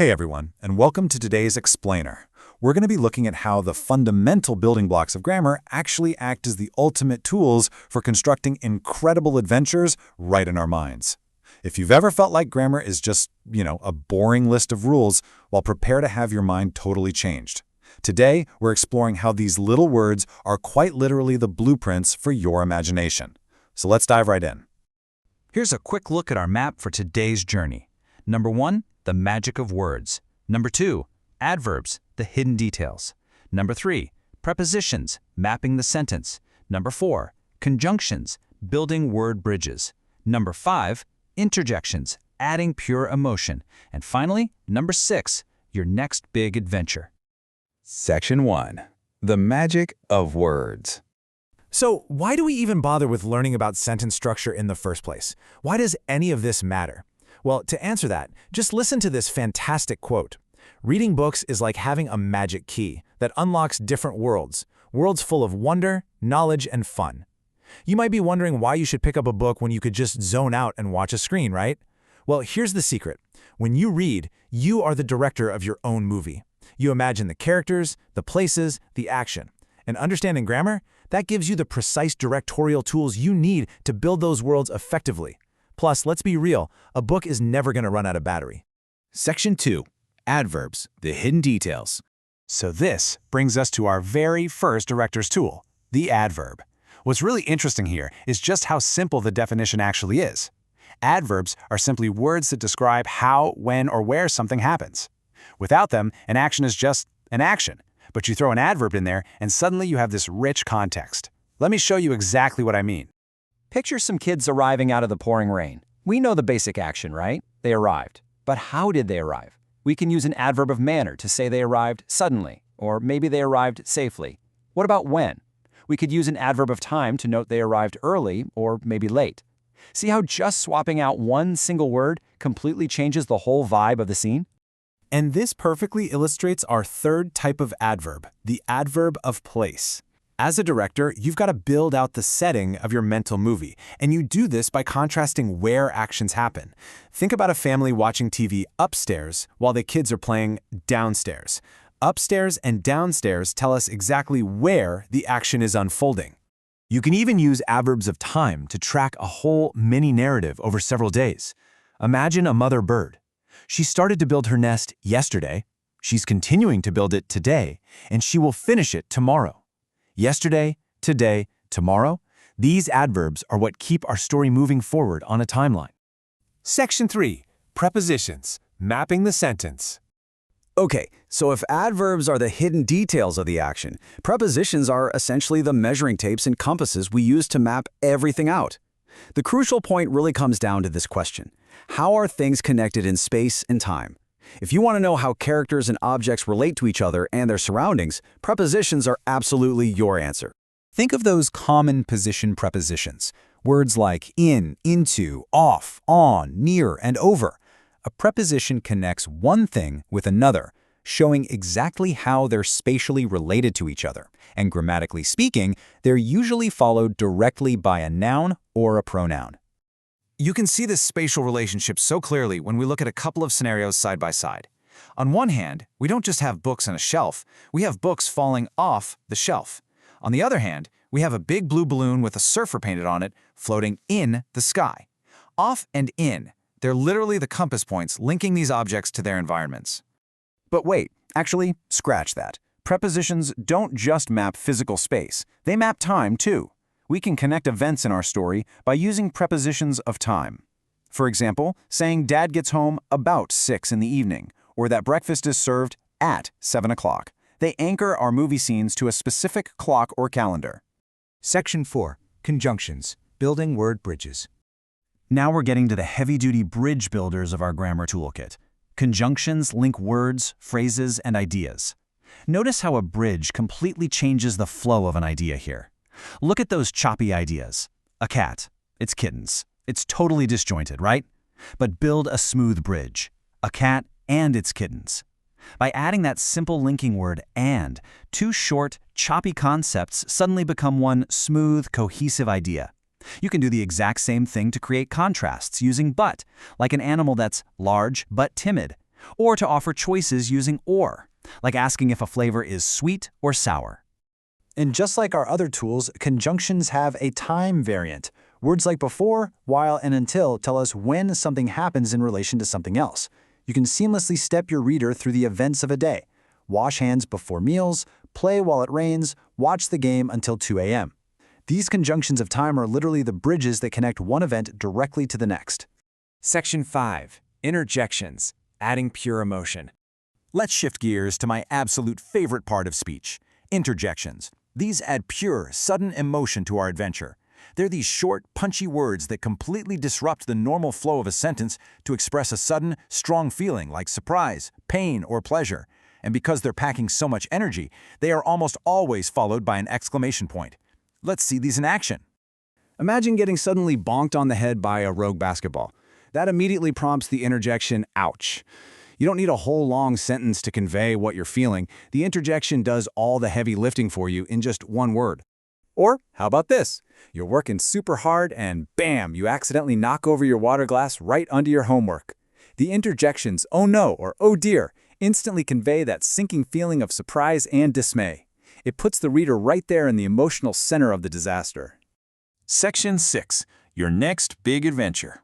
Hey everyone, and welcome to today's Explainer. We're going to be looking at how the fundamental building blocks of grammar actually act as the ultimate tools for constructing incredible adventures right in our minds. If you've ever felt like grammar is just, a boring list of rules, well, prepare to have your mind totally changed. Today, we're exploring how these little words are quite literally the blueprints for your imagination. So let's dive right in. Here's a quick look at our map for today's journey. Number 1, the magic of words. Number 2, adverbs, the hidden details. Number 3, prepositions, mapping the sentence. Number 4, conjunctions, building word bridges. Number 5, interjections, adding pure emotion. And finally, number 6, your next big adventure. Section 1. The magic of words. So why do we even bother with learning about sentence structure in the first place? Why does any of this matter? Well, to answer that, just listen to this fantastic quote. Reading books is like having a magic key that unlocks different worlds full of wonder, knowledge, and fun. You might be wondering why you should pick up a book when you could just zone out and watch a screen, right? Well, here's the secret. When you read, you are the director of your own movie. You imagine the characters, the places, the action. And understanding grammar, that gives you the precise directorial tools you need to build those worlds effectively. Plus, let's be real, a book is never going to run out of battery. Section 2. Adverbs, the hidden details. So this brings us to our very first director's tool, the adverb. What's really interesting here is just how simple the definition actually is. Adverbs are simply words that describe how, when, or where something happens. Without them, an action is just an action. But you throw an adverb in there, and suddenly you have this rich context. Let me show you exactly what I mean. Picture some kids arriving out of the pouring rain. We know the basic action, right? They arrived. But how did they arrive? We can use an adverb of manner to say they arrived suddenly, or maybe they arrived safely. What about when? We could use an adverb of time to note they arrived early or maybe late. See how just swapping out one single word completely changes the whole vibe of the scene? And this perfectly illustrates our third type of adverb, the adverb of place. As a director, you've got to build out the setting of your mental movie, and you do this by contrasting where actions happen. Think about a family watching TV upstairs while the kids are playing downstairs. Upstairs and downstairs tell us exactly where the action is unfolding. You can even use adverbs of time to track a whole mini-narrative over several days. Imagine a mother bird. She started to build her nest yesterday, she's continuing to build it today, and she will finish it tomorrow. Yesterday, today, tomorrow, these adverbs are what keep our story moving forward on a timeline. Section 3. Prepositions, mapping the sentence. Okay, so if adverbs are the hidden details of the action, prepositions are essentially the measuring tapes and compasses we use to map everything out. The crucial point really comes down to this question. How are things connected in space and time? If you want to know how characters and objects relate to each other and their surroundings, prepositions are absolutely your answer. Think of those common position prepositions. Words like in, into, off, on, near, and over. A preposition connects one thing with another, showing exactly how they're spatially related to each other. And grammatically speaking, they're usually followed directly by a noun or a pronoun. You can see this spatial relationship so clearly when we look at a couple of scenarios side by side. On one hand, we don't just have books on a shelf, we have books falling off the shelf. On the other hand, we have a big blue balloon with a surfer painted on it floating in the sky. Off and in, they're literally the compass points linking these objects to their environments. But wait, actually, scratch that. Prepositions don't just map physical space, they map time too. We can connect events in our story by using prepositions of time. For example, saying Dad gets home about 6 in the evening, or that breakfast is served at 7 o'clock. They anchor our movie scenes to a specific clock or calendar. Section 4. Conjunctions, building word bridges. Now we're getting to the heavy-duty bridge builders of our grammar toolkit. Conjunctions link words, phrases, and ideas. Notice how a bridge completely changes the flow of an idea here. Look at those choppy ideas. A cat. It's kittens. It's totally disjointed, right? But build a smooth bridge. A cat and its kittens. By adding that simple linking word and, two short, choppy concepts suddenly become one smooth, cohesive idea. You can do the exact same thing to create contrasts using but, like an animal that's large but timid, or to offer choices using or, like asking if a flavor is sweet or sour. And just like our other tools, conjunctions have a time variant. Words like before, while, and until tell us when something happens in relation to something else. You can seamlessly step your reader through the events of a day. Wash hands before meals, play while it rains, watch the game until 2 a.m. These conjunctions of time are literally the bridges that connect one event directly to the next. Section 5. Interjections. Adding pure emotion. Let's shift gears to my absolute favorite part of speech, interjections. These add pure, sudden emotion to our adventure. They're these short, punchy words that completely disrupt the normal flow of a sentence to express a sudden, strong feeling like surprise, pain, or pleasure. And because they're packing so much energy, they are almost always followed by an exclamation point. Let's see these in action. Imagine getting suddenly bonked on the head by a rogue basketball. That immediately prompts the interjection, ouch. You don't need a whole long sentence to convey what you're feeling. The interjection does all the heavy lifting for you in just one word. Or, how about this? You're working super hard and bam, you accidentally knock over your water glass right under your homework. The interjections, oh no or oh dear, instantly convey that sinking feeling of surprise and dismay. It puts the reader right there in the emotional center of the disaster. Section 6. Your next big adventure.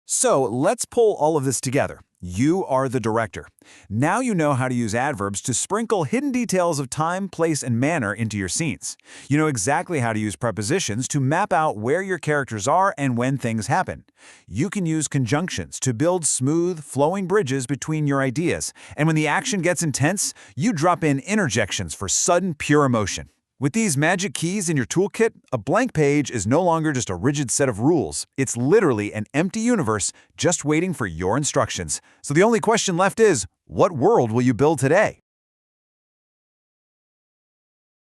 So let's pull all of this together. You are the director. Now you know how to use adverbs to sprinkle hidden details of time, place, and manner into your scenes. You know exactly how to use prepositions to map out where your characters are and when things happen. You can use conjunctions to build smooth, flowing bridges between your ideas. And when the action gets intense, you drop in interjections for sudden, pure emotion. With these magic keys in your toolkit, a blank page is no longer just a rigid set of rules. It's literally an empty universe just waiting for your instructions. So the only question left is, what world will you build today?